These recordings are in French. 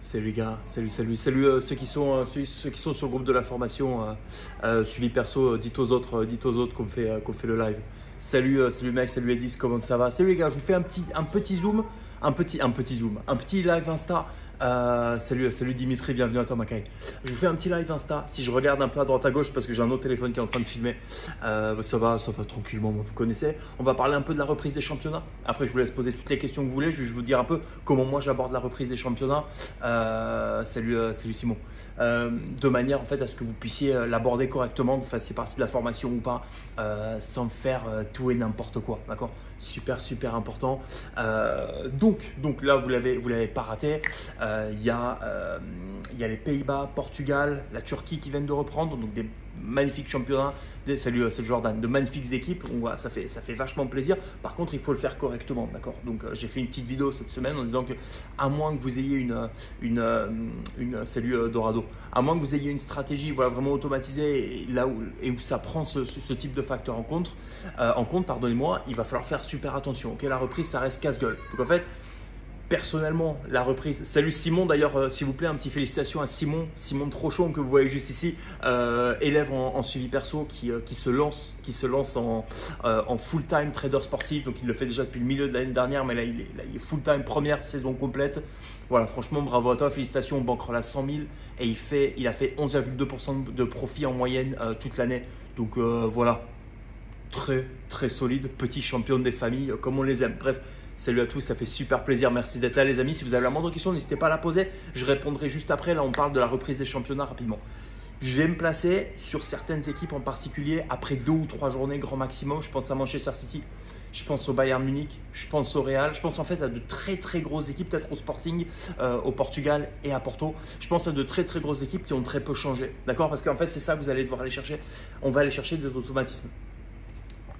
Salut les gars, salut ceux qui sont sur le groupe de la formation suivi perso, dites aux autres qu'on fait le live. Salut mec, salut Edis, comment ça va? Salut les gars, je vous fais un petit zoom, un petit live Insta. Salut Dimitri, bienvenue à toi Makai. Je vous fais un petit live Insta. Si je regarde un peu à droite à gauche parce que j'ai un autre téléphone qui est en train de filmer, ça va tranquillement, vous connaissez. On va parler un peu de la reprise des championnats. Après, je vous laisse poser toutes les questions que vous voulez. Je vais vous dire un peu comment moi j'aborde la reprise des championnats. Salut Simon. De manière en fait à ce que vous puissiez l'aborder correctement, que vous fassiez partie de la formation ou pas, sans faire tout et n'importe quoi. D'accord? Super important. Donc là, vous l'avez pas raté. Il y a les Pays-Bas, Portugal, la Turquie qui viennent de reprendre, donc des magnifiques championnats. Salut Jordan, de magnifiques équipes. Donc, voilà, ça fait vachement plaisir. Par contre, il faut le faire correctement, d'accord. Donc j'ai fait une petite vidéo cette semaine en disant que à moins que vous ayez salut Dorado, à moins que vous ayez une stratégie voilà vraiment automatisée et où ça prend ce type de facteur en compte, pardonnez-moi, il va falloir faire super attention. Ok, la reprise ça reste casse-gueule. Donc en fait, personnellement, la reprise. Salut Simon, d'ailleurs, s'il vous plaît, un petit félicitations à Simon Trochon que vous voyez juste ici, élève en suivi perso qui se lance en full-time trader sportif. Donc, il le fait déjà depuis le milieu de l'année dernière, mais là, il est full-time, première saison complète. Voilà, franchement, bravo à toi, félicitations. On bankroll à 100 000 et il a fait 11,2% de profit en moyenne toute l'année. Donc, voilà, très solide, petit champion des familles, comme on les aime. Bref. Salut à tous, ça fait super plaisir. Merci d'être là les amis. Si vous avez la moindre question, n'hésitez pas à la poser. Je répondrai juste après. Là, on parle de la reprise des championnats rapidement. Je vais me placer sur certaines équipes en particulier après 2 ou 3 journées grand maximum. Je pense à Manchester City, je pense au Bayern Munich, je pense au Real. Je pense en fait à de très grosses équipes, peut-être au Sporting, au Portugal et à Porto. Je pense à de très grosses équipes qui ont très peu changé. D'accord? Parce qu'en fait, c'est ça que vous allez devoir aller chercher. On va aller chercher des automatismes.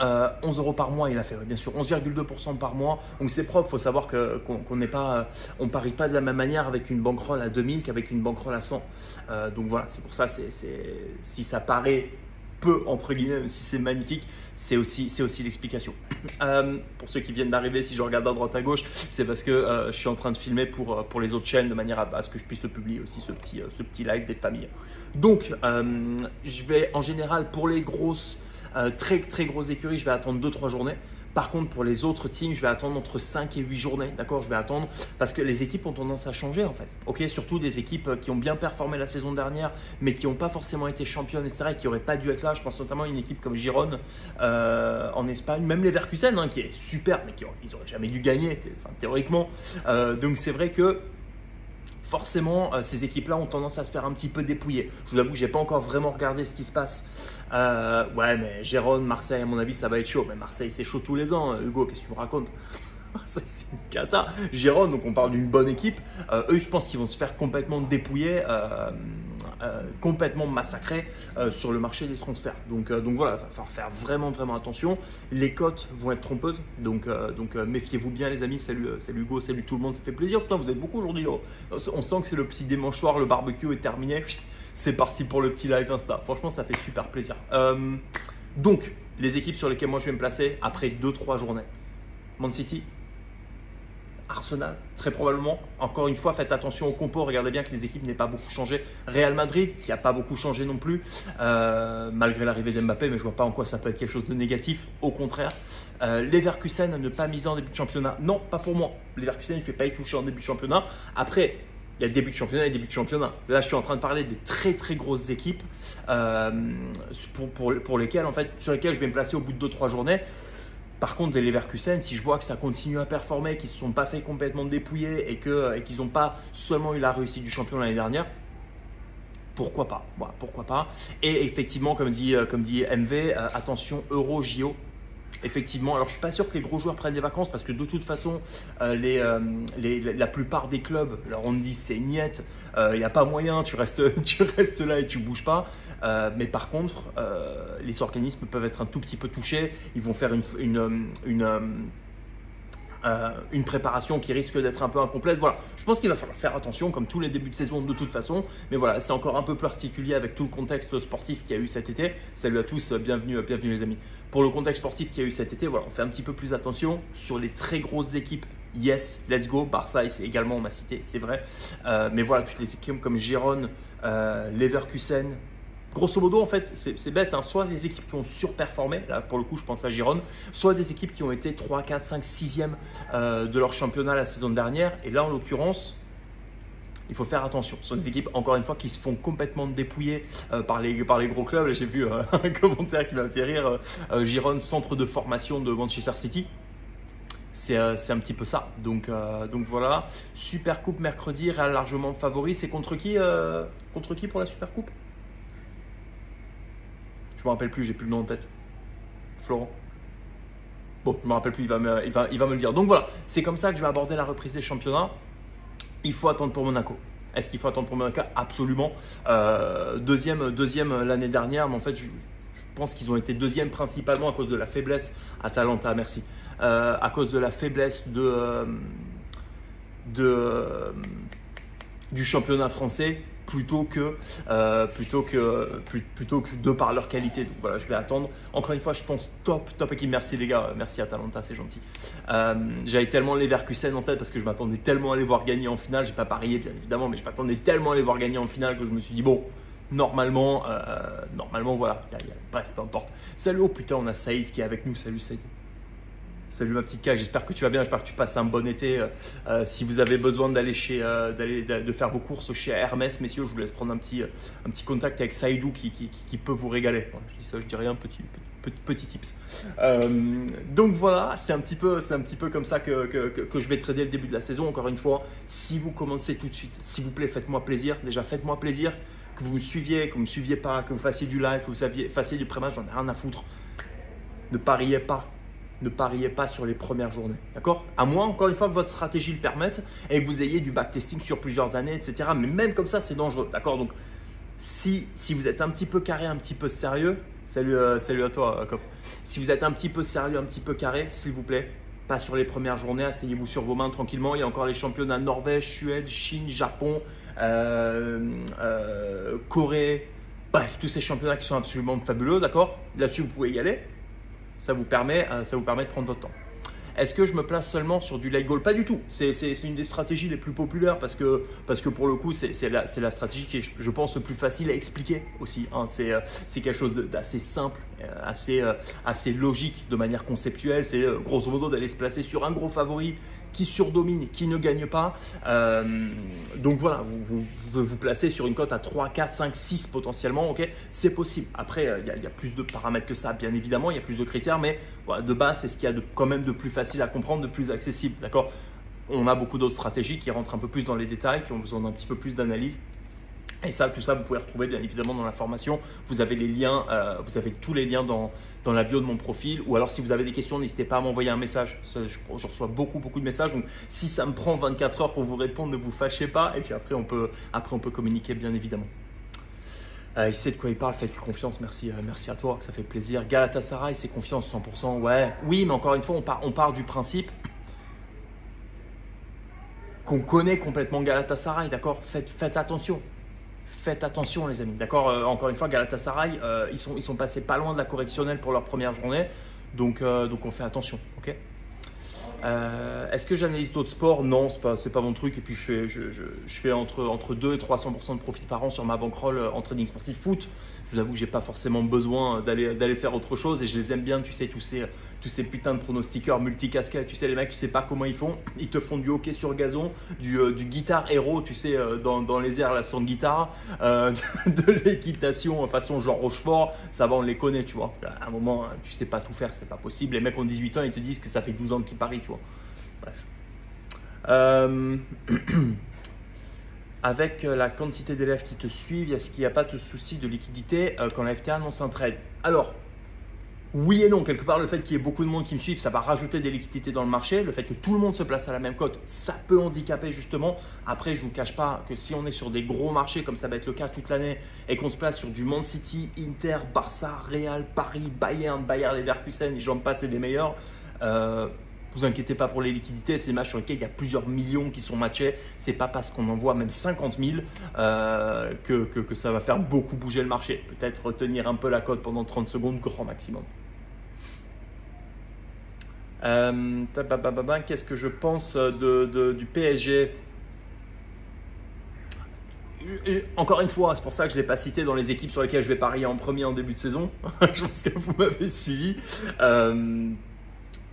11 € par mois, il a fait, bien sûr, 11,2% par mois. Donc c'est propre, il faut savoir qu'on n'est pas, on parie pas de la même manière avec une bankroll à 2000 qu'avec une bankroll à 100. Donc voilà, c'est pour ça, si ça paraît peu, entre guillemets, même si c'est magnifique, c'est aussi l'explication. Pour ceux qui viennent d'arriver, si je regarde à droite à gauche, c'est parce que je suis en train de filmer pour les autres chaînes de manière à ce que je puisse le publier aussi, ce petit live des familles. Donc, je vais en général pour les grosses très grosses écuries, je vais attendre 2-3 journées. Par contre, pour les autres teams, je vais attendre entre 5 et 8 journées. D'accord? Je vais attendre parce que les équipes ont tendance à changer en fait. Ok? Surtout des équipes qui ont bien performé la saison dernière, mais qui n'ont pas forcément été championnes, etc. et qui n'auraient pas dû être là. Je pense notamment à une équipe comme Girone en Espagne, même les Leverkusen, qui est super, mais ils n'auraient jamais dû gagner, théoriquement. Donc c'est vrai que forcément, ces équipes-là ont tendance à se faire un petit peu dépouiller. Je vous avoue que je n'ai pas encore vraiment regardé ce qui se passe. Ouais, mais Gérone, Marseille, à mon avis, ça va être chaud. Mais Marseille, c'est chaud tous les ans. Hugo, qu'est-ce que tu me racontes? C'est une cata. Gérone, donc on parle d'une bonne équipe. Eux, je pense qu'ils vont se faire complètement dépouiller, complètement massacrer sur le marché des transferts. Donc voilà, il va falloir faire vraiment attention. Les cotes vont être trompeuses. Donc méfiez-vous bien les amis. Salut Hugo, salut tout le monde, ça fait plaisir. Putain, vous êtes beaucoup aujourd'hui. Oh. On sent que c'est le petit dimanche soir, le barbecue est terminé. C'est parti pour le petit live Insta. Franchement, ça fait super plaisir. Donc, les équipes sur lesquelles moi je vais me placer après 2-3 journées. Man City, Arsenal, très probablement. Encore une fois, faites attention au compo. Regardez bien que les équipes n'aient pas beaucoup changé. Real Madrid, qui n'a pas beaucoup changé non plus, malgré l'arrivée d'Mbappé, mais je ne vois pas en quoi ça peut être quelque chose de négatif. Au contraire. Leverkusen à ne pas miser en début de championnat. Non, pas pour moi. Leverkusen, je ne vais pas y toucher en début de championnat. Après, il y a début de championnat et début de championnat. Là, je suis en train de parler des très grosses équipes pour lesquelles, en fait, sur lesquelles je vais me placer au bout de 2-3 journées. Par contre, des Leverkusen, si je vois que ça continue à performer, qu'ils ne se sont pas fait complètement dépouiller et qu'ils n'ont pas seulement eu la réussite du champion l'année dernière, pourquoi pas? Voilà, pourquoi pas? Et effectivement, comme dit MV, attention Euro JO. Effectivement, alors je suis pas sûr que les gros joueurs prennent des vacances parce que de toute façon, la plupart des clubs, alors on me dit c'est niette, il n'y a pas moyen, tu restes là et tu bouges pas. Mais par contre, les organismes peuvent être un tout petit peu touchés. Ils vont faire une préparation qui risque d'être un peu incomplète. Voilà, je pense qu'il va falloir faire attention comme tous les débuts de saison de toute façon. Mais voilà, c'est encore un peu particulier avec tout le contexte sportif qu'il y a eu cet été. Salut à tous, bienvenue les amis. Pour le contexte sportif qu'il y a eu cet été, voilà, on fait un petit peu plus attention sur les très grosses équipes yes, let's go. Barça également, on m'a cité, c'est vrai. Mais voilà, toutes les équipes comme Gérone, Leverkusen. Grosso modo, en fait, c'est bête, hein. Soit des équipes qui ont surperformé, là pour le coup je pense à Gérone, soit des équipes qui ont été 3, 4, 5, 6e de leur championnat la saison dernière. Et là, en l'occurrence, il faut faire attention. Ce sont des équipes, encore une fois, qui se font complètement dépouiller par les gros clubs. J'ai vu un commentaire qui m'a fait rire. Gérone, centre de formation de Manchester City. C'est un petit peu ça. Donc voilà. Super Coupe mercredi, Real largement favori. C'est contre qui pour la Super Coupe? Je ne me rappelle plus, j'ai plus le nom en tête. Florent. Bon, je ne me rappelle plus, il va me le dire. Donc voilà, c'est comme ça que je vais aborder la reprise des championnats. Il faut attendre pour Monaco. Est-ce qu'il faut attendre pour Monaco? Absolument. Deuxième l'année dernière, mais en fait, je pense qu'ils ont été deuxième principalement à cause de la faiblesse. Atalanta, merci. À cause de la faiblesse du championnat français plutôt que de par leur qualité. Donc voilà, je vais attendre. Encore une fois, je pense top équipe. Merci les gars, merci Atalanta, c'est gentil. J'avais tellement les Leverkusen en tête parce que je m'attendais tellement à les voir gagner en finale. J'ai pas parié bien évidemment, mais je m'attendais tellement à les voir gagner en finale que je me suis dit bon, normalement voilà. Bref, peu importe. Salut, oh putain, on a Saïd qui est avec nous. Salut Saïd. Salut ma petite Kay, j'espère que tu vas bien, j'espère que tu passes un bon été. Si vous avez besoin de faire vos courses chez Hermès, messieurs, je vous laisse prendre un petit contact avec Saïdou qui peut vous régaler. Voilà, je dis ça, je dis rien, petit tips. Donc voilà, c'est un petit peu comme ça que je vais trader le début de la saison. Encore une fois, si vous commencez tout de suite, s'il vous plaît, faites-moi plaisir. Déjà, faites-moi plaisir, que vous me suiviez, que vous ne me suiviez pas, que vous fassiez du live, que vous fassiez du pré-match, j'en ai rien à foutre. Ne pariez pas. Ne pariez pas sur les premières journées, d'accord? À moins, encore une fois, que votre stratégie le permette et que vous ayez du backtesting sur plusieurs années, etc. Mais même comme ça, c'est dangereux, d'accord? Donc, si vous êtes un petit peu carré, un petit peu sérieux, salut à toi, Cop. Si vous êtes un petit peu sérieux, un petit peu carré, s'il vous plaît, pas sur les premières journées, asseyez-vous sur vos mains tranquillement. Il y a encore les championnats Norvège, Suède, Chine, Japon, Corée, bref, tous ces championnats qui sont absolument fabuleux, d'accord? Là-dessus, vous pouvez y aller. Ça vous permet de prendre votre temps. Est-ce que je me place seulement sur du late goal? Pas du tout. C'est une des stratégies les plus populaires parce que pour le coup, c'est la stratégie qui est, je pense, le plus facile à expliquer aussi, hein. C'est quelque chose d'assez simple, assez logique de manière conceptuelle. C'est grosso modo d'aller se placer sur un gros favori qui surdomine, qui ne gagne pas. Donc voilà, vous vous placez sur une cote à 3, 4, 5, 6 potentiellement. Okay, c'est possible. Après, il y a plus de paramètres que ça, bien évidemment. Il y a plus de critères, mais voilà, de base, c'est ce qu'il y a quand même de plus facile à comprendre, de plus accessible. D'accord. On a beaucoup d'autres stratégies qui rentrent un peu plus dans les détails, qui ont besoin d'un petit peu plus d'analyse. Et ça, tout ça, vous pouvez retrouver bien évidemment dans la formation. Vous avez les liens, vous avez tous les liens dans la bio de mon profil. Ou alors, si vous avez des questions, n'hésitez pas à m'envoyer un message. Je reçois beaucoup de messages. Donc, si ça me prend 24 heures pour vous répondre, ne vous fâchez pas. Et puis après, on peut communiquer bien évidemment. Il sait de quoi il parle, faites-lui confiance. Merci à toi, ça fait plaisir. Galatasaray, c'est confiance 100%. Ouais, oui, mais encore une fois, on part du principe qu'on connaît complètement Galatasaray, d'accord? Faites attention. Faites attention les amis, d'accord? Encore une fois, Galatasaray, ils sont passés pas loin de la correctionnelle pour leur première journée, donc on fait attention, ok? Est-ce que j'analyse d'autres sports? Non, c'est pas mon truc. Et puis je fais entre 2 et 300% de profit par an sur ma bankroll en trading sportif foot. Je vous avoue que j'ai pas forcément besoin d'aller faire autre chose et je les aime bien, tu sais, tous ces putains de pronostiqueurs multicasquettes, tu sais, les mecs, tu sais pas comment ils font. Ils te font du hockey sur gazon, du guitare héros, tu sais, dans les airs, la son de guitare, de l'équitation façon Jean Rochefort, ça va, on les connaît, tu vois. À un moment, tu sais pas tout faire, c'est pas possible. Les mecs ont 18 ans, ils te disent que ça fait 12 ans qu'ils parient, tu vois. Bref. Avec la quantité d'élèves qui te suivent, est-ce qu'il n'y a pas de souci de liquidité quand la FTA annonce un trade? Alors, oui et non. Quelque part, le fait qu'il y ait beaucoup de monde qui me suive, ça va rajouter des liquidités dans le marché. Le fait que tout le monde se place à la même cote, ça peut handicaper justement. Après, je ne vous cache pas que si on est sur des gros marchés, comme ça va être le cas toute l'année, et qu'on se place sur du Man City, Inter, Barça, Real, Paris, Bayern, Bayer Leverkusen, et j'en passe et des meilleurs, vous inquiétez pas pour les liquidités, c'est des matchs sur lesquels il y a plusieurs millions qui sont matchés. C'est pas parce qu'on envoie même 50 000 que ça va faire beaucoup bouger le marché. Peut-être retenir un peu la cote pendant 30 secondes, grand maximum. Qu'est-ce que je pense du PSG? Encore une fois, c'est pour ça que je ne l'ai pas cité dans les équipes sur lesquelles je vais parier en premier en début de saison. Je pense que vous m'avez suivi.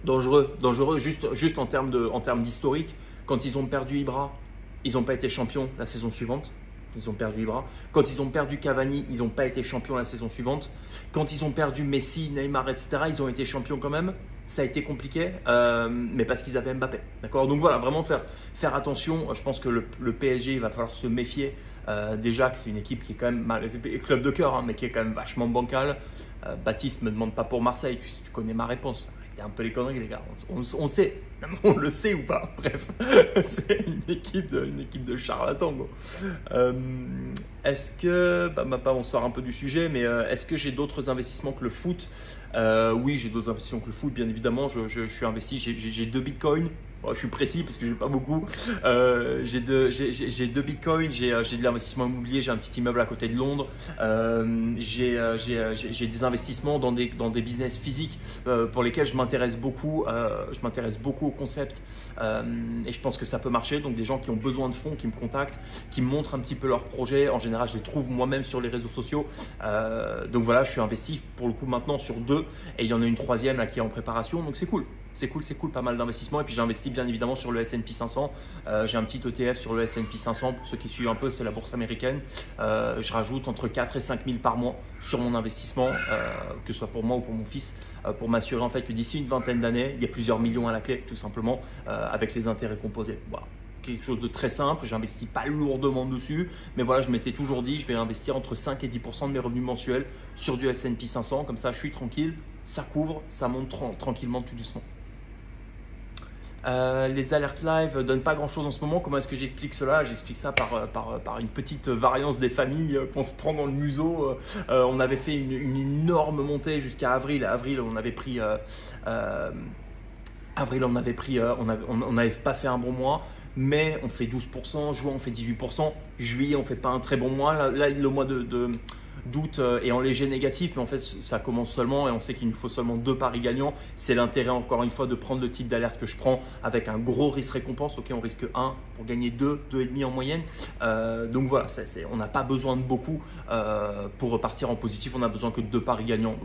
Dangereux juste en termes d'historique. Quand ils ont perdu Ibra, ils n'ont pas été champions la saison suivante. Ils ont perdu Ibra. Quand ils ont perdu Cavani, ils n'ont pas été champions la saison suivante. Quand ils ont perdu Messi, Neymar, etc., ils ont été champions quand même. Ça a été compliqué, mais parce qu'ils avaient Mbappé. D'accord. Donc voilà, vraiment faire attention. Je pense que le PSG, il va falloir se méfier. Déjà que c'est une équipe qui est quand même, club de cœur, hein, mais qui est quand même vachement bancale. Baptiste me demande pas pour Marseille. Tu connais ma réponse. Arrêtez un peu les conneries, les gars. On sait. On le sait ou pas. Bref, c'est une équipe de charlatans. Est-ce que, on sort un peu du sujet, mais est-ce que j'ai d'autres investissements que le foot? Oui, j'ai d'autres investissements que le foot, bien évidemment. Je suis investi, j'ai 2 bitcoins. Bon, je suis précis parce que je n'ai pas beaucoup. J'ai 2 bitcoins, j'ai de l'investissement immobilier, j'ai un petit immeuble à côté de Londres. J'ai des investissements dans des business physiques pour lesquels je m'intéresse beaucoup. Je m'intéresse beaucoup au concept et je pense que ça peut marcher. Donc des gens qui ont besoin de fonds, qui me contactent, qui me montrent un petit peu leurs projets. En général, je les trouve moi-même sur les réseaux sociaux. Donc voilà, je suis investi pour le coup maintenant sur 2 et il y en a une 3e là qui est en préparation. Donc c'est cool. C'est cool, pas mal d'investissements. Et puis j'ai investi bien évidemment sur le S&P 500. J'ai un petit ETF sur le S&P 500. Pour ceux qui suivent un peu, c'est la bourse américaine. Je rajoute entre 4 et 5 000 par mois sur mon investissement, que ce soit pour moi ou pour mon fils, pour m'assurer en fait que d'ici une vingtaine d'années, il y a plusieurs millions à la clé, tout simplement, avec les intérêts composés. Voilà. Quelque chose de très simple, j'investis pas lourdement dessus, mais voilà, je m'étais toujours dit, je vais investir entre 5 et 10% de mes revenus mensuels sur du S&P 500, comme ça je suis tranquille, ça couvre, ça monte tranquillement tout doucement. Les alertes live ne donnent pas grand chose en ce moment. Comment est-ce que j'explique cela? J'explique ça par une petite variance des familles qu'on se prend dans le museau. On avait fait une énorme montée jusqu'à avril. Avril, on avait pris. On n'avait pas fait un bon mois. Mai, on fait 12%. Juin, on fait 18%. Juillet, on ne fait pas un très bon mois. Là le mois d'août est en léger négatif, mais en fait ça commence seulement et on sait qu'il nous faut seulement 2 paris gagnants. C'est l'intérêt encore une fois de prendre le type d'alerte que je prends avec un gros risque récompense. Ok, on risque 1 pour gagner 2, 2,5 en moyenne. Donc voilà, on n'a pas besoin de beaucoup pour repartir en positif. On a besoin que de 2 paris gagnants.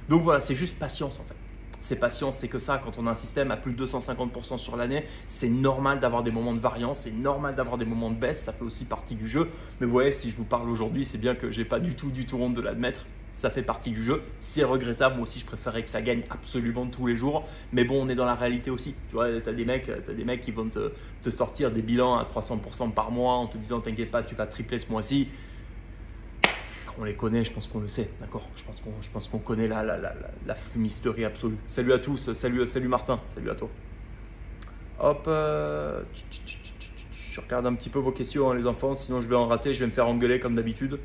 Donc voilà, c'est juste patience en fait. C'est patience, c'est que ça, quand on a un système à plus de 250% sur l'année, c'est normal d'avoir des moments de variance, c'est normal d'avoir des moments de baisse, ça fait aussi partie du jeu. Mais vous voyez, si je vous parle aujourd'hui, c'est bien que j'ai pas du tout honte de l'admettre. Ça fait partie du jeu, c'est regrettable. Moi aussi, je préférerais que ça gagne absolument tous les jours. Mais bon, on est dans la réalité aussi. Tu vois, tu as des mecs qui vont te sortir des bilans à 300% par mois en te disant t'inquiète pas, tu vas tripler ce mois-ci. On les connaît, je pense qu'on le sait, d'accord. Je pense qu'on connaît la fumisterie absolue. Salut à tous, salut Martin, salut à toi. Hop, je regarde un petit peu vos questions, hein, les enfants, sinon je vais en rater, je vais me faire engueuler comme d'habitude.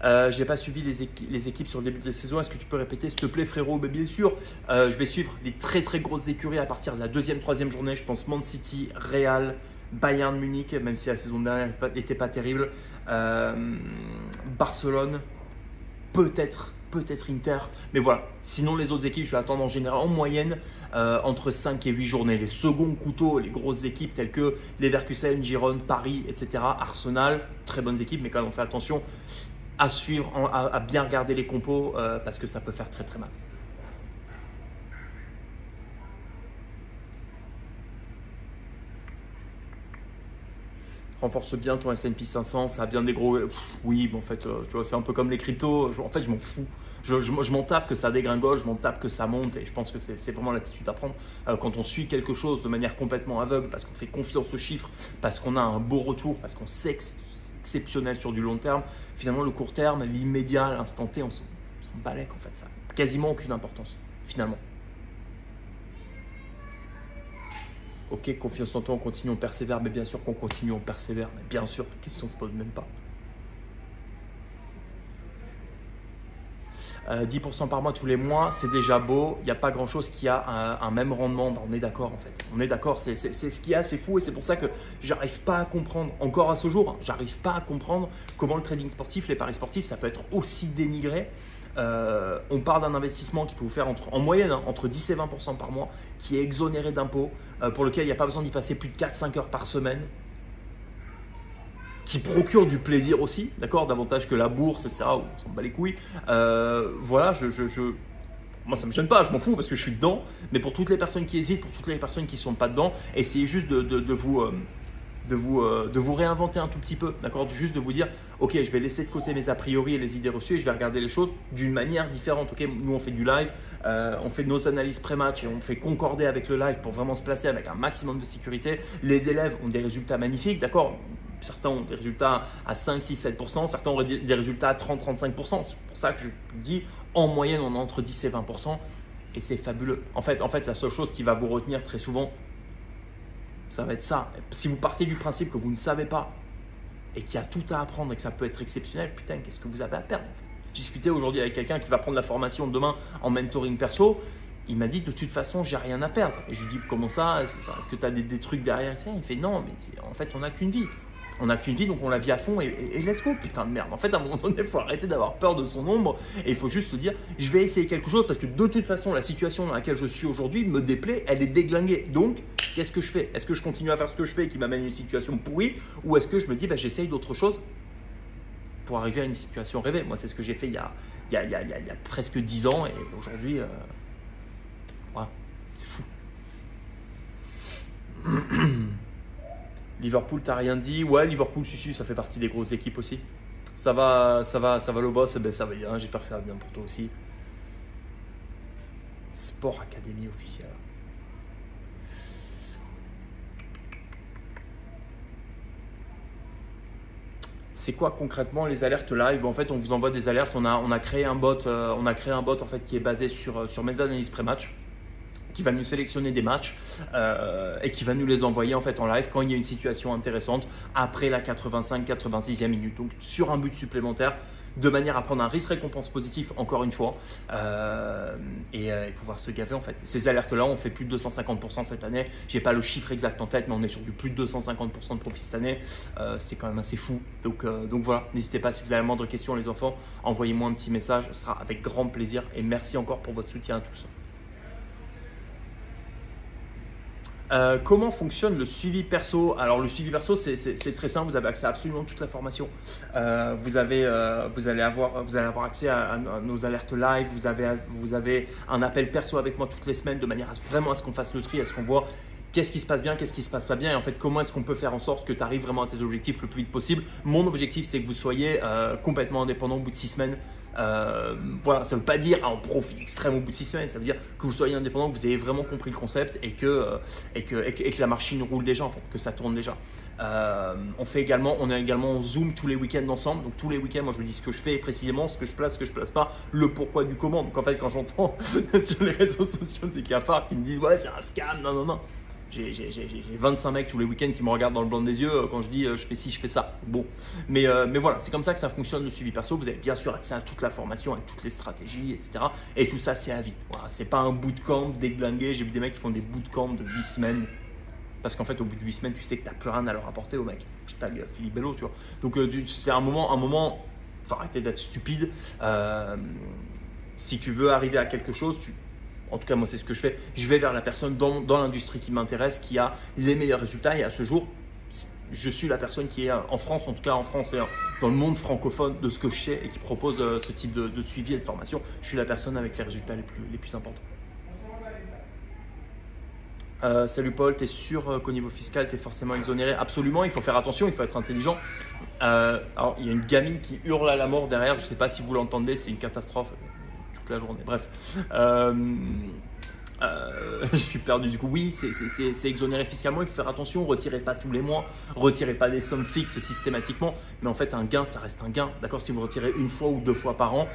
J'ai pas suivi les équipes sur le début de la saison. Est-ce que tu peux répéter, s'il te plaît, frérot? Bien sûr, je vais suivre les très grosses écuries à partir de la 2e, 3e journée. Je pense Man City, Real, Bayern Munich, même si la saison dernière n'était pas terrible. Barcelone, peut-être Inter. Mais voilà, sinon les autres équipes, je vais attendre en général en moyenne entre 5 et 8 journées. Les seconds couteaux, les grosses équipes telles que Leverkusen, Girone, Paris, etc. Arsenal, très bonnes équipes, mais quand même on fait attention à suivre, à bien regarder les compos parce que ça peut faire très mal. Renforce bien ton S&P 500, ça a bien des gros… oui, mais en fait, tu vois, c'est un peu comme les cryptos. En fait, je m'en fous. Je m'en tape que ça dégringole, je m'en tape que ça monte et je pense que c'est vraiment l'attitude à prendre. Quand on suit quelque chose de manière complètement aveugle, parce qu'on fait confiance aux chiffres, parce qu'on a un beau retour, parce qu'on sait que c'est exceptionnel sur du long terme, finalement, le court terme, l'immédiat, l'instant T, on s'en balèque en fait. Ça n'a quasiment aucune importance, finalement. Ok, confiance en toi, on continue, on persévère, mais bien sûr qu'on continue, on persévère, mais bien sûr, la question ne se pose même pas. 10% par mois tous les mois, c'est déjà beau, il n'y a pas grand chose qui a un même rendement, on est d'accord en fait, on est d'accord, c'est ce qu'il y a, c'est fou et c'est pour ça que j'arrive pas à comprendre, encore à ce jour, j'arrive pas à comprendre comment le trading sportif, les paris sportifs, ça peut être aussi dénigré. On parle d'un investissement qui peut vous faire en moyenne entre 10 et 20% par mois, qui est exonéré d'impôts, pour lequel il n'y a pas besoin d'y passer plus de 4-5 heures par semaine, qui procure du plaisir aussi, d'accord, davantage que la bourse, etc. où on s'en bat les couilles. Voilà, moi ça me gêne pas, je m'en fous parce que je suis dedans. Mais pour toutes les personnes qui hésitent, pour toutes les personnes qui ne sont pas dedans, essayez juste de vous réinventer un tout petit peu, d'accord, juste de vous dire, ok, je vais laisser de côté mes a priori et les idées reçues et je vais regarder les choses d'une manière différente. Ok, nous on fait du live, on fait nos analyses pré-match et on fait concorder avec le live pour vraiment se placer avec un maximum de sécurité. Les élèves ont des résultats magnifiques, d'accord. Certains ont des résultats à 5, 6, 7%, certains ont des résultats à 30, 35%. C'est pour ça que je dis, en moyenne, on est entre 10 et 20% et c'est fabuleux. En fait, la seule chose qui va vous retenir très souvent, ça va être ça. Si vous partez du principe que vous ne savez pas et qu'il y a tout à apprendre et que ça peut être exceptionnel, putain, qu'est-ce que vous avez à perdre en fait. J'ai discuté aujourd'hui avec quelqu'un qui va prendre la formation demain en mentoring perso. Il m'a dit, de toute façon, j'ai rien à perdre. Et je lui dis, comment ça? Est-ce que tu as des trucs derrière ça? Il fait, non, mais en fait, on n'a qu'une vie. On n'a qu'une vie, donc on la vit à fond et let's go, putain de merde. En fait, à un moment donné, il faut arrêter d'avoir peur de son ombre et il faut juste se dire, je vais essayer quelque chose parce que de toute façon, la situation dans laquelle je suis aujourd'hui me déplaît, elle est déglinguée. Donc, qu'est-ce que je fais? Est-ce que je continue à faire ce que je fais qui m'amène à une situation pourrie ou est-ce que je me dis, bah, j'essaye d'autre chose pour arriver à une situation rêvée? Moi, c'est ce que j'ai fait il y a presque 10 ans et aujourd'hui, voilà, c'est fou. Liverpool, t'as rien dit? Ouais, Liverpool, si, ça fait partie des grosses équipes aussi. Ça va le boss, ben ça va bien, j'espère que ça va bien pour toi aussi. Sport Academy officiel. C'est quoi concrètement les alertes live? En fait, on vous envoie des alertes. On a créé un bot, en fait qui est basé sur Men's Analyse Pré-Match, qui va nous sélectionner des matchs et qui va nous les envoyer en fait en live quand il y a une situation intéressante après la 85-86e minute. Donc sur un but supplémentaire, de manière à prendre un risque-récompense positif encore une fois et pouvoir se gaver en fait. Ces alertes-là, on fait plus de 250% cette année. J'ai pas le chiffre exact en tête, mais on est sur du plus de 250% de profit cette année. C'est quand même assez fou. Donc voilà, n'hésitez pas si vous avez la moindre question les enfants, envoyez-moi un petit message, ce sera avec grand plaisir et merci encore pour votre soutien à tous. Comment fonctionne le suivi perso? Alors le suivi perso, c'est très simple, vous avez accès à absolument toute la formation. Vous allez avoir accès à nos alertes live, vous avez un appel perso avec moi toutes les semaines de manière vraiment à ce qu'on fasse le tri, à ce qu'on voit qu'est-ce qui se passe bien, qu'est-ce qui se passe pas bien et en fait comment est-ce qu'on peut faire en sorte que tu arrives vraiment à tes objectifs le plus vite possible. Mon objectif, c'est que vous soyez complètement indépendant au bout de 6 semaines. Voilà, ça ne veut pas dire un profit extrême au bout de 6 semaines, ça veut dire que vous soyez indépendant, que vous ayez vraiment compris le concept et que la machine roule déjà, en fait, que ça tourne déjà. On est également en Zoom tous les week-ends ensemble. Donc tous les week-ends, moi je vous dis ce que je fais précisément, ce que je place pas, le pourquoi du comment. Donc en fait, quand j'entends sur les réseaux sociaux des cafards qui me disent ouais, c'est un scam, non. J'ai 25 mecs tous les week-ends qui me regardent dans le blanc des yeux quand je dis je fais ci, je fais ça. Bon, mais voilà, c'est comme ça que ça fonctionne le suivi perso. Vous avez bien sûr accès à toute la formation, avec toutes les stratégies, etc. Et tout ça, c'est à vie. Voilà, c'est pas un bootcamp déglingué. J'ai vu des mecs qui font des bootcamps de 8 semaines. Parce qu'en fait, au bout de 8 semaines, tu sais que tu n'as plus rien à leur apporter aux mecs. Je tag Philippe Bello, tu vois. Donc, c'est un moment, faut arrêter d'être stupide. Si tu veux arriver à quelque chose, en tout cas, moi, c'est ce que je fais. Je vais vers la personne dans l'industrie qui m'intéresse, qui a les meilleurs résultats. Et à ce jour, je suis la personne qui est en France, en tout cas en France et dans le monde francophone de ce que je sais et qui propose ce type de suivi et de formation. Je suis la personne avec les résultats les plus importants. Salut Paul, tu es sûr qu'au niveau fiscal, tu es forcément exonéré? Absolument, il faut faire attention, il faut être intelligent. Alors, il y a une gamine qui hurle à la mort derrière, je ne sais pas si vous l'entendez, c'est une catastrophe toute la journée. Bref, je suis perdu du coup. Oui, c'est exonéré fiscalement, il faut faire attention, retirez pas tous les mois, retirez pas des sommes fixes systématiquement, mais en fait un gain, ça reste un gain. D'accord, si vous retirez une fois ou 2 fois par an,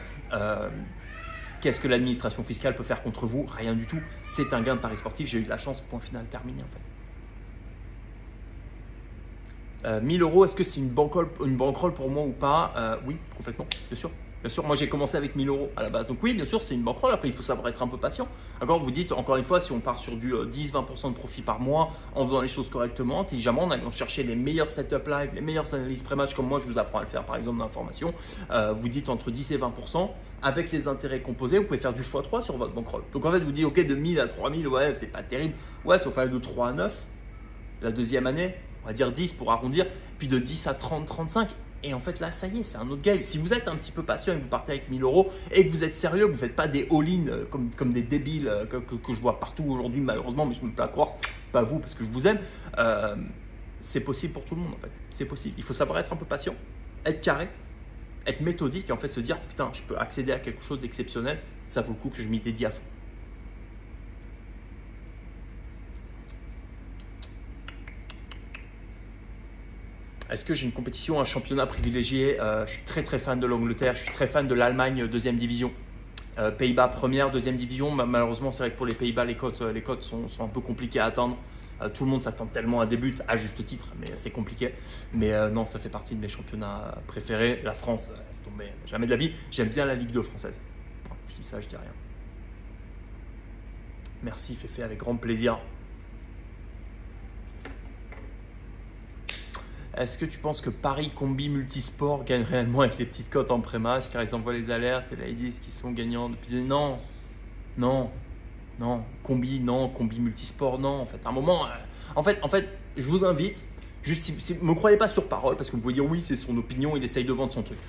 qu'est-ce que l'administration fiscale peut faire contre vous? Rien du tout. C'est un gain de pari sportif. J'ai eu de la chance. Point final terminé en fait. 1000 €, est-ce que c'est une banquerolle pour moi ou pas? Oui, complètement, bien sûr. Bien sûr, moi j'ai commencé avec 1000 euros à la base. Donc oui, bien sûr, c'est une bankroll. Après, il faut savoir être un peu patient. D'accord, vous dites, encore une fois, si on part sur du 10-20% de profit par mois en faisant les choses correctement, intelligemment, en allant chercher les meilleurs setups live, les meilleures analyses pré-match, comme moi je vous apprends à le faire par exemple dans l'information, vous dites entre 10 et 20%. Avec les intérêts composés, vous pouvez faire du x3 sur votre bankroll. Donc en fait, vous dites, ok, de 1000 à 3000, ouais, c'est pas terrible. Ouais, sauf de 3 à 9, la deuxième année, on va dire 10 pour arrondir, puis de 10 à 30, 35. Et en fait, là, ça y est, c'est un autre game. Si vous êtes un petit peu patient et que vous partez avec 1000 euros et que vous êtes sérieux, que vous ne faites pas des all-in comme des débiles que je vois partout aujourd'hui, malheureusement, mais je ne peux pas croire, pas vous, parce que je vous aime, c'est possible pour tout le monde, en fait. C'est possible. Il faut savoir être un peu patient, être carré, être méthodique et en fait se dire, putain, je peux accéder à quelque chose d'exceptionnel, ça vaut le coup que je m'y dédie à fond. Est-ce que j'ai une compétition, un championnat privilégié? Je suis très très fan de l'Angleterre, je suis très fan de l'Allemagne, deuxième division. Pays-Bas, première, deuxième division. Malheureusement, c'est vrai que pour les Pays-Bas, les cotes sont un peu compliquées à atteindre. Tout le monde s'attend tellement à des buts, à juste titre, mais c'est compliqué. Mais non, ça fait partie de mes championnats préférés. La France, c'est tombé jamais de la vie. J'aime bien la Ligue 2 française. Je dis ça, je dis rien. Merci, Féfé, avec grand plaisir. Est-ce que tu penses que Paris Combi Multisport gagne réellement avec les petites cotes en pré-match car ils envoient les alertes et là ils disent qu'ils sont gagnants depuis des... Non, non, non, Combi, non, Combi Multisport, non. En fait, à un moment, en fait, je vous invite, juste si me croyez pas sur parole parce que vous pouvez dire oui, c'est son opinion, il essaye de vendre son truc.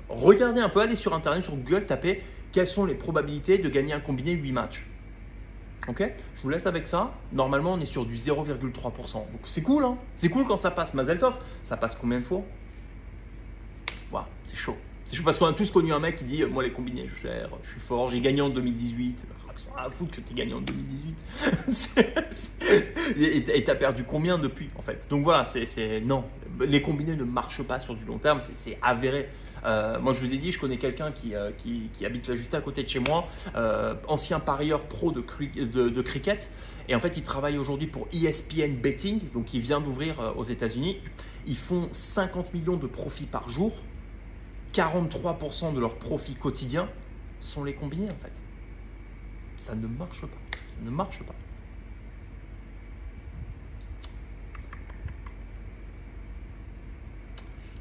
Regardez un peu, allez sur Internet, sur Google, tapez quelles sont les probabilités de gagner un combiné 8 matchs. Ok, je vous laisse avec ça. Normalement, on est sur du 0,3%. Donc c'est cool, hein. C'est cool quand ça passe. Mazel tov. Ça passe combien de fois? Waouh, c'est chaud. C'est chaud parce qu'on a tous connu un mec qui dit moi les combinés, je gère, je suis fort, j'ai gagné en 2018. Ah, foutre que tu as gagné en 2018. Et tu as perdu combien depuis en fait? Donc voilà, non, les combinés ne marchent pas sur du long terme, c'est avéré. Moi, je vous ai dit, je connais quelqu'un qui habite là juste à côté de chez moi, ancien parieur pro de cricket. Et en fait, il travaille aujourd'hui pour ESPN Betting, donc il vient d'ouvrir aux États-Unis. Ils font 50 millions de profits par jour. 43% de leurs profits quotidiens sont les combinés en fait. Ça ne marche pas. Ça ne marche pas.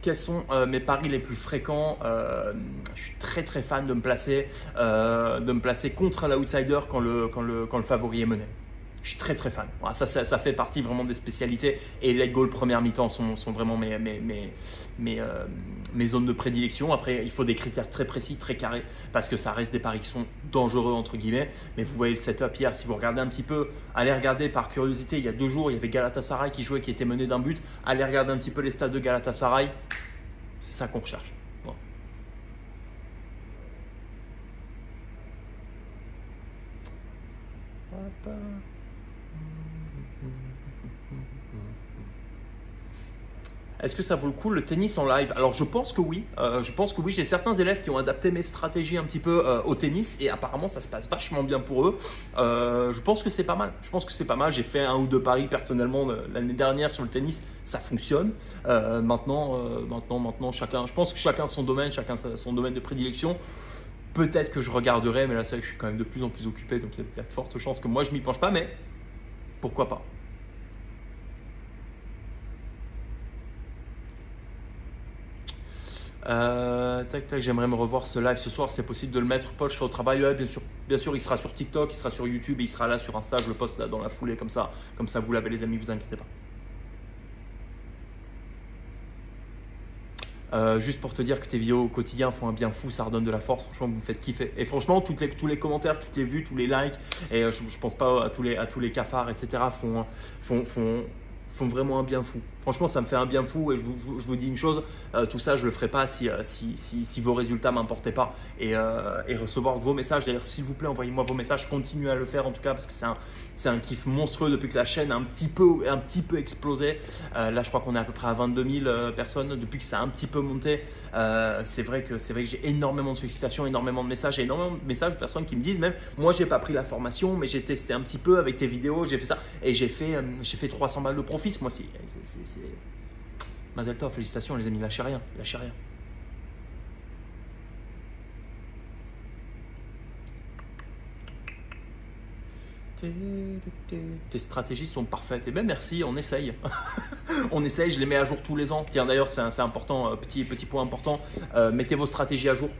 Quels sont mes paris les plus fréquents? Je suis très très fan de me placer contre l'outsider quand le favori est mené. Je suis très très fan. Voilà, ça fait partie vraiment des spécialités. Et les goals première mi-temps sont vraiment mes zones de prédilection. Après, il faut des critères très précis, très carrés, parce que ça reste des paris qui sont dangereux entre guillemets. Mais vous voyez le setup hier. Si vous regardez un petit peu, allez regarder par curiosité. Il y a 2 jours, il y avait Galatasaray qui jouait, qui était mené d'un but. Allez regarder un petit peu les stats de Galatasaray. C'est ça qu'on recherche. Bon. Est-ce que ça vaut le coup le tennis en live? Alors je pense que oui. J'ai certains élèves qui ont adapté mes stratégies un petit peu au tennis et apparemment ça se passe vachement bien pour eux. Je pense que c'est pas mal. J'ai fait 1 ou 2 paris personnellement l'année dernière sur le tennis. Ça fonctionne. Maintenant, je pense que chacun son domaine, chacun son domaine de prédilection. Peut-être que je regarderai, mais là c'est vrai que je suis quand même de plus en plus occupé, donc il y a de fortes chances que moi je m'y penche pas, mais pourquoi pas. J'aimerais me revoir ce live ce soir, c'est possible de le mettre? Paul, je serai au travail, ouais, bien sûr, il sera sur TikTok, il sera sur YouTube et il sera là sur Insta, je le poste là dans la foulée comme ça vous l'avez les amis, vous inquiétez pas. Juste pour te dire que tes vidéos au quotidien font un bien fou, ça redonne de la force, franchement vous me faites kiffer. Et franchement tous les commentaires, toutes les vues, tous les likes, et je pense pas à tous les cafards, etc. font vraiment un bien fou. Franchement, ça me fait un bien fou et je vous dis une chose, tout ça, je ne le ferai pas si vos résultats ne m'importaient pas et recevoir vos messages. D'ailleurs, s'il vous plaît, envoyez-moi vos messages, continuez à le faire en tout cas parce que c'est un kiff monstrueux depuis que la chaîne a un petit peu explosé. Là, je crois qu'on est à peu près à 22 000 personnes depuis que ça a un petit peu monté. C'est vrai que j'ai énormément de sollicitations, énormément de messages, énormément de messages de personnes qui me disent même, moi, j'ai pas pris la formation, mais j'ai testé un petit peu avec tes vidéos, j'ai fait ça et j'ai fait 300 balles de profit ce mois-ci. Mazel tov, félicitations les amis, lâchez rien. Tes stratégies sont parfaites. Eh bien, merci, on essaye. On essaye, je les mets à jour tous les ans. Tiens, d'ailleurs, c'est important, petit point important. Mettez vos stratégies à jour.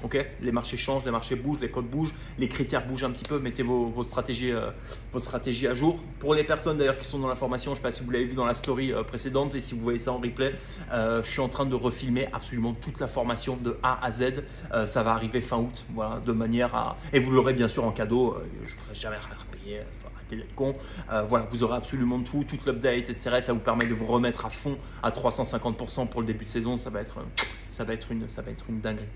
Ok, les marchés changent, les marchés bougent, les codes bougent, les critères bougent un petit peu. Mettez vos stratégies à jour. Pour les personnes d'ailleurs qui sont dans la formation, je ne sais pas si vous l'avez vu dans la story précédente et si vous voyez ça en replay, je suis en train de refilmer absolument toute la formation de A à Z. Ça va arriver fin août, voilà, de manière à… Et vous l'aurez bien sûr en cadeau, je ne ferai jamais rien repayer. Arrêtez d'être con. Voilà, vous aurez absolument tout, toute l'update, etc. Ça vous permet de vous remettre à fond à 350% pour le début de saison. Ça va être une dinguerie.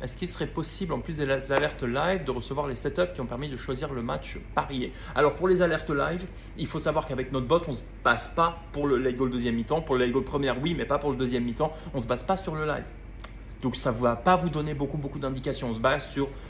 Est-ce qu'il serait possible, en plus des alertes live, de recevoir les setups qui ont permis de choisir le match parié? Alors pour les alertes live, il faut savoir qu'avec notre bot, on ne se base pas pour le late goal deuxième mi-temps. Pour le late goal première, oui, mais pas pour le deuxième mi-temps. On ne se base pas sur le live. Donc ça ne va pas vous donner beaucoup d'indications. On se base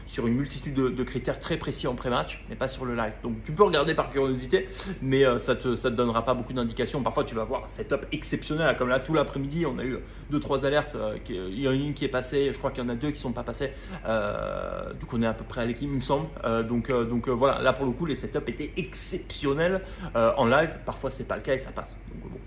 sur une multitude de critères très précis en pré-match, mais pas sur le live. Donc tu peux regarder par curiosité, mais ça te donnera pas beaucoup d'indications. Parfois tu vas voir un setup exceptionnel, comme là tout l'après-midi, on a eu 2-3 alertes. Il y en a une qui est passée, je crois qu'il y en a 2 qui ne sont pas passées. Donc on est à peu près à l'équipe, il me semble. Donc voilà, là pour le coup les setups étaient exceptionnels en live. Parfois c'est pas le cas et ça passe. Donc bon.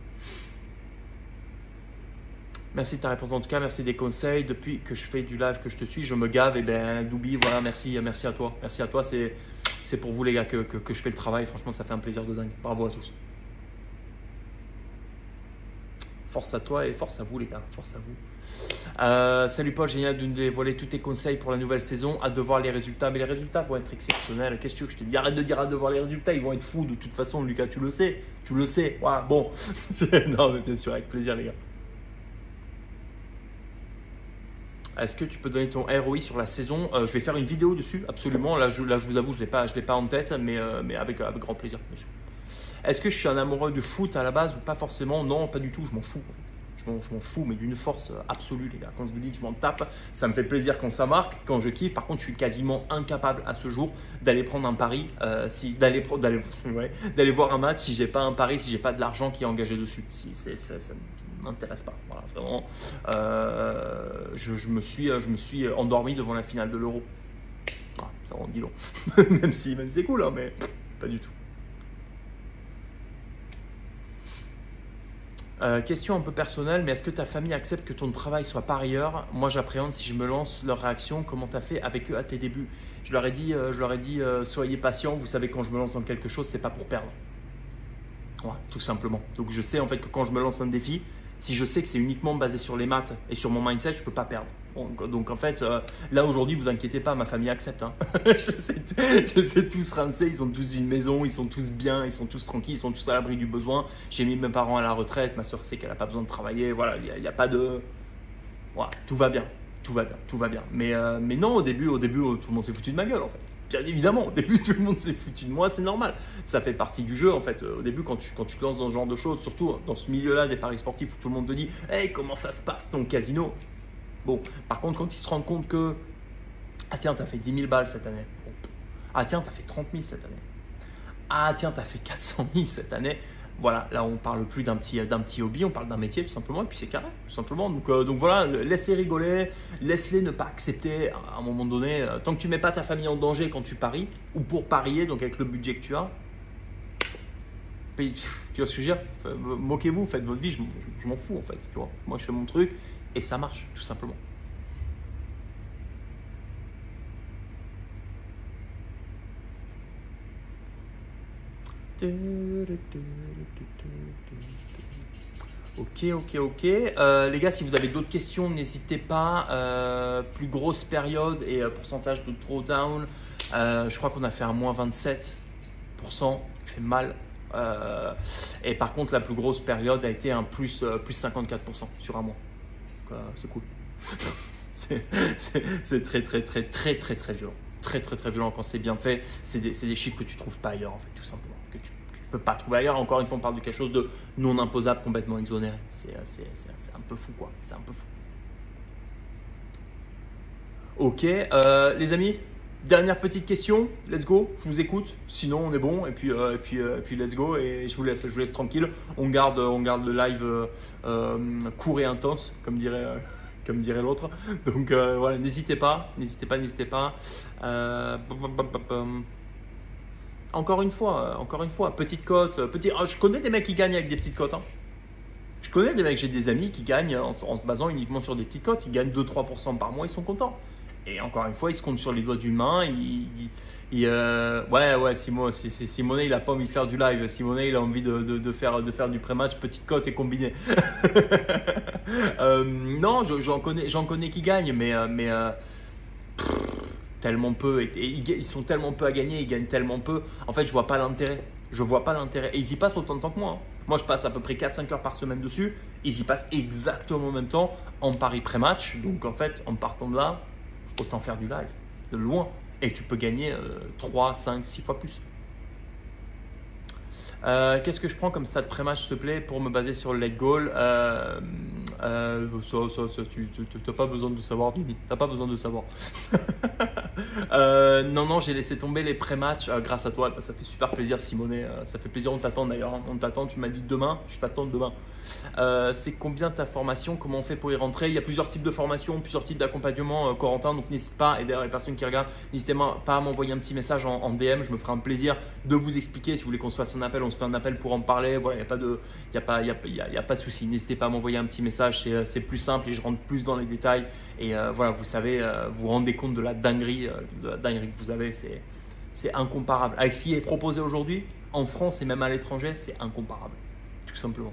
Merci de ta réponse en tout cas, merci des conseils. Depuis que je fais du live, que je te suis, je me gave. Et bien, Doubi, voilà, merci à toi. Merci à toi, c'est pour vous les gars que je fais le travail. Franchement, ça fait un plaisir de dingue. Bravo à tous. Force à toi et force à vous les gars, force à vous. Salut Paul, génial de nous dévoiler tous tes conseils pour la nouvelle saison. Hâte de voir les résultats, mais les résultats vont être exceptionnels. Qu'est-ce que je te dis? Arrête de dire hâte de voir les résultats, ils vont être fous de toute façon, Lucas, tu le sais. Voilà, bon. Non, mais bien sûr, avec plaisir les gars. Est-ce que tu peux donner ton ROI sur la saison? Je vais faire une vidéo dessus, absolument. Là, je vous avoue, je ne l'ai pas en tête, mais avec grand plaisir, bien sûr. Est-ce que je suis un amoureux du foot à la base ou pas forcément? Non, pas du tout, je m'en fous. Je m'en fous, mais d'une force absolue, les gars. Quand je vous dis que je m'en tape, ça me fait plaisir quand ça marque, quand je kiffe. Par contre, je suis quasiment incapable à ce jour d'aller prendre un pari, d'aller voir un match si j'ai pas un pari, si j'ai pas de l'argent qui est engagé dessus. Ça ne m'intéresse pas. Voilà, vraiment, je me suis endormi devant la finale de l'Euro. Voilà, ça en dit long. même si c'est cool, hein, mais pas du tout. Question un peu personnelle, mais est-ce que ta famille accepte que ton travail soit parieur? Moi, j'appréhende si je me lance leur réaction. Comment tu as fait avec eux à tes débuts? Je leur ai dit, soyez patients. Vous savez, quand je me lance dans quelque chose, c'est pas pour perdre. Ouais, tout simplement. Donc, je sais en fait que quand je me lance un défi, si je sais que c'est uniquement basé sur les maths et sur mon mindset, je ne peux pas perdre. Donc en fait, là aujourd'hui, vous inquiétez pas, ma famille accepte. Hein. je sais tous rincés, ils ont tous une maison, ils sont tous bien, ils sont tous tranquilles, ils sont tous à l'abri du besoin. J'ai mis mes parents à la retraite, ma soeur sait qu'elle n'a pas besoin de travailler. Voilà, il n'y a pas de… Voilà, tout va bien. Mais non, au début, tout le monde s'est foutu de ma gueule en fait. Bien évidemment, au début, tout le monde s'est foutu de moi, c'est normal. Ça fait partie du jeu en fait. Au début, quand tu te lances dans ce genre de choses, surtout dans ce milieu-là des paris sportifs où tout le monde te dit « Hey, comment ça se passe ton casino ?» Bon, par contre, quand ils se rendent compte que « Ah tiens, t'as fait 10 000 balles cette année. Bon. Ah tiens, t'as fait 30 000 cette année. Ah tiens, t'as fait 400 000 cette année. » Voilà, là, on parle plus d'un petit hobby, on parle d'un métier tout simplement, et puis c'est carré, tout simplement. Donc voilà, laisse-les rigoler, laisse-les ne pas accepter à un moment donné. Tant que tu ne mets pas ta famille en danger quand tu paries, ou pour parier, donc avec le budget que tu as, tu vois ce que je veux dire? Moquez-vous, faites votre vie, je m'en fous en fait. Tu vois, moi, je fais mon truc et ça marche, tout simplement. Ok. Les gars, si vous avez d'autres questions, n'hésitez pas. Plus grosse période et pourcentage de drawdown. Je crois qu'on a fait un moins 27%. Ça fait mal. Et par contre, la plus grosse période a été un plus 54% sur un mois. C'est cool. C'est très violent. Très violent quand c'est bien fait. C'est des chiffres que tu ne trouves pas ailleurs, en fait, tout simplement. Que tu ne peux pas trouver ailleurs. Encore une fois, on parle de quelque chose de non imposable, complètement exonéré. C'est un peu fou, quoi. C'est un peu fou. Ok, les amis, dernière petite question. Let's go, je vous écoute. Sinon, on est bon. Et puis let's go. Et je vous laisse tranquille. On garde le live court et intense, comme dirait comme dirait l'autre. Donc voilà, n'hésitez pas. Encore une fois, petite cote. Je connais des mecs qui gagnent avec des petites cotes. Hein. Je connais des mecs, j'ai des amis qui gagnent en se basant uniquement sur des petites cotes. Ils gagnent 2-3% par mois, ils sont contents. Et encore une fois, ils se comptent sur les doigts d'une main. Simonet, il a pas envie de faire du live. Simonet, il a envie de faire du pré-match, petite cote et combiné. Non, j'en connais qui gagnent, mais tellement peu. Et ils sont tellement peu à gagner, ils gagnent tellement peu. En fait, je vois pas l'intérêt. Et ils y passent autant de temps que moi. Hein. Moi, je passe à peu près 4-5 heures par semaine dessus. Ils y passent exactement en même temps en pari pré-match. Donc, en fait, en partant de là, autant faire du live, de loin. Et tu peux gagner 3, 5, 6 fois plus. Qu'est-ce que je prends comme stade pré-match, s'il te plaît, pour me baser sur le leg goal? Tu n'as pas besoin de savoir, Bibi. Tu n'as pas besoin de savoir. Non, j'ai laissé tomber les pré-matchs grâce à toi. Ça fait super plaisir, Simonet. Ça fait plaisir, on t'attend d'ailleurs. Hein. On t'attend, tu m'as dit demain. Je t'attends demain. C'est combien ta formation? Comment on fait pour y rentrer? Il y a plusieurs types de formations, plusieurs types d'accompagnement, Corentin. Donc n'hésite pas, et d'ailleurs les personnes qui regardent, n'hésitez pas à m'envoyer un petit message en DM. Je me ferai un plaisir de vous expliquer. Si vous voulez qu'on se fasse un appel, on se fait un appel pour en parler. Voilà, il n'y a pas de souci. N'hésitez pas à m'envoyer un petit message. C'est plus simple et je rentre plus dans les détails. Et voilà, vous savez, vous rendez compte de la dinguerie que vous avez. C'est incomparable. Avec ce qui est proposé aujourd'hui, en France et même à l'étranger, c'est incomparable. Tout simplement.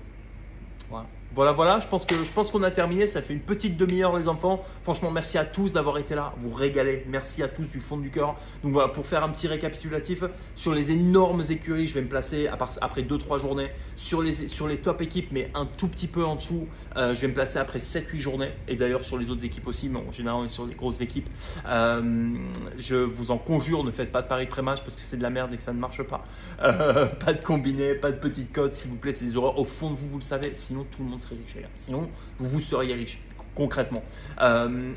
Voilà, je pense qu'on a terminé. Ça fait une petite demi-heure, les enfants. Franchement, merci à tous d'avoir été là. Vous régalez. Merci à tous du fond du cœur. Donc voilà, pour faire un petit récapitulatif sur les énormes écuries, je vais me placer après 2-3 journées sur les top équipes, mais un tout petit peu en dessous. Je vais me placer après 7-8 journées. Et d'ailleurs sur les autres équipes aussi, mais en général on est sur les grosses équipes. Je vous en conjure, ne faites pas de paris pré-match parce que c'est de la merde et que ça ne marche pas. Pas de combiné, pas de petite cote, s'il vous plaît, c'est des horreurs. Au fond de vous, vous le savez. Sinon, tout le monde serait riche, les gars. Sinon, vous seriez riche, concrètement.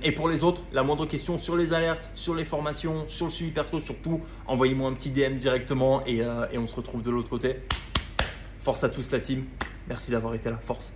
Et pour les autres, la moindre question sur les alertes, sur les formations, sur le suivi perso, surtout, envoyez-moi un petit DM directement et on se retrouve de l'autre côté. Force à tous la team. Merci d'avoir été là. Force.